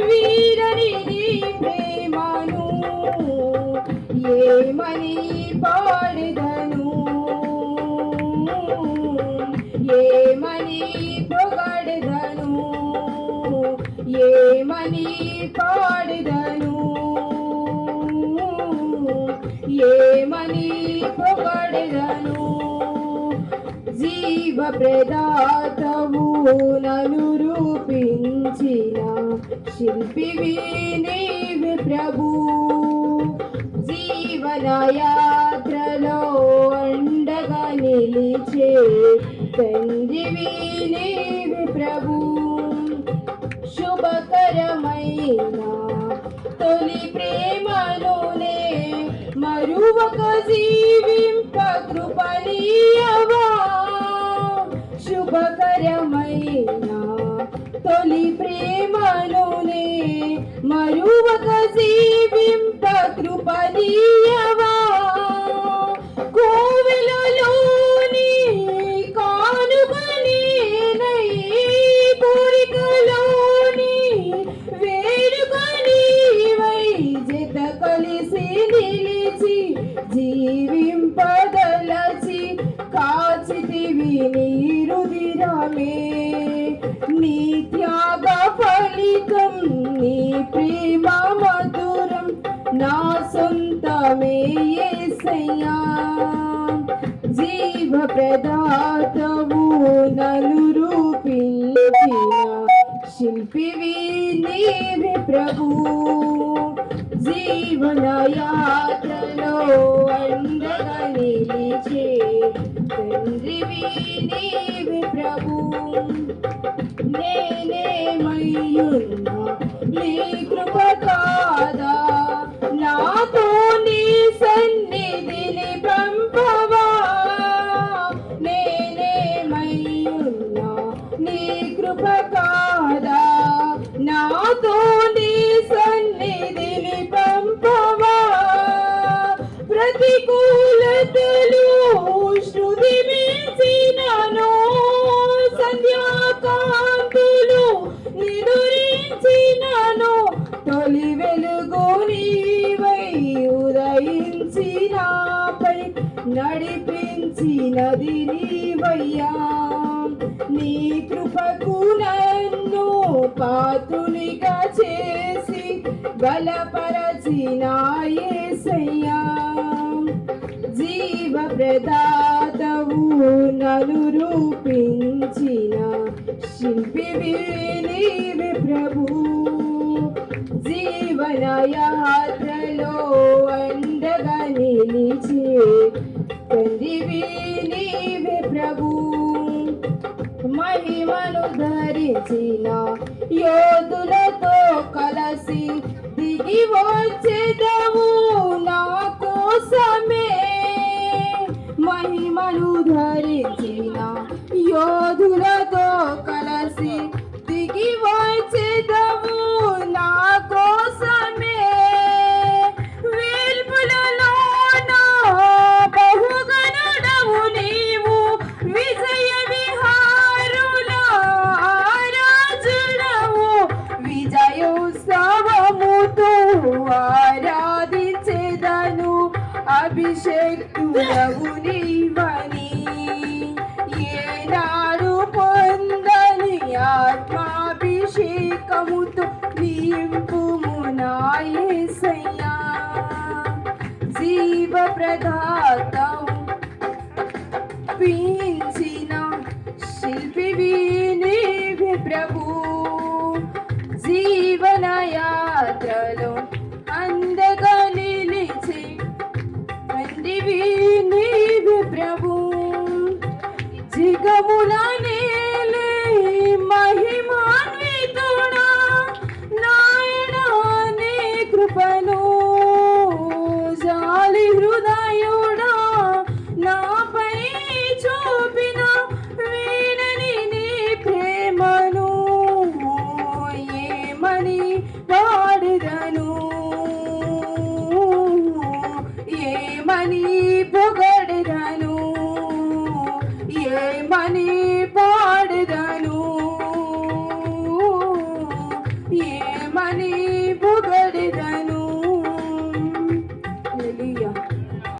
వీరని నీ ప్రేమను ఏమని పాడెదను, ఏమని పొగడెదను, ఏమని పాడెదను, ఏమని పొగడెదను. జీవ ప్రదాతవు నన్ను రూపించిన శిల్పివి నీవే ప్రభు, జీవన యాత్రలో అండగా నిలిచే తండ్రివి నీవే ప్రభు. శుభకరమైన తొలి ప్రేమలోనే మరువక జీవింప కృపణీయవా, శుభకరమైన తొలి ప్రేమలోనే మరువక జీవింప కృపణీయవా. కోవెలలోని కానుకని కోరికలోని వేడుకని వై జత కలిసి నిలిచి జీవింపదలచి కాచితివి నీ రుధిరమే. నీ త్యాగ ఫలితం నీ ప్రేమ మధురం నా సొంతమే యేసయ్యా. జీవ ప్రదాతవు నన్ను రూపించిన శిల్పివి నీవే ప్రభు, జీవన యాత్రలో అండగా నిలిచే తండ్రివి నీవే ప్రభు. నేనేమయ్యున్నా నీ కృప కాదా, నాతో నీ సన్నిధిని పంపవా. నేనేమయ్యున్నా నీ కృప కాదా, నాతో నీ సన్నిధిని పంపవా. ప్రతికూలతలు శృతి మించినను, సంధ్యాకాంతులు నిదురించినను, తొలి వెలుగు నీవై ఉదయించి నాపై నడిపించినది నీవయ్యా. నీ కృపకు నన్ను పాత్రునిగా చేసి బలపరచిన యేసయ్యా. జీవ ప్రదాతవు నన్ను రూపించిన శిల్పివి నీవే ప్రభు, జీవన యాత్రలో అండగా నిలిచే తండ్రివి నీవే ప్రభు. మహిమను ధరించిన యోధులతో కలసి దిగి వచ్చేదవు నా కోసమే. మహిమను ధరించిన యోధులతో కలసి దిగి వచ్చేదవు నా కోసమే. వేల్పులలో నా బహుగణుడవు నీవు, విజయ విహారుల రాజుడవు, విజయోత్సవముతో ఆరాధించెదను అభిషేక్తుడవు నీవని. ఏనాడు పొందని ఆత్మాభిషేకముతో నింపుము నా యేసయ్యా. జీవ ప్రదాతవు పీంచిన శిల్పివి నీవే ప్రభు, జీవన యాత్రలో అందగా నిలిచి తండ్రివి నీవే ప్రభు. జిగముల నేలే మహిమాన్వితుడా, నాయనా నీ కృపను జాలి హృదయుడా నాపై చూపిన వీడని నీ ప్రేమను ఏమని నీ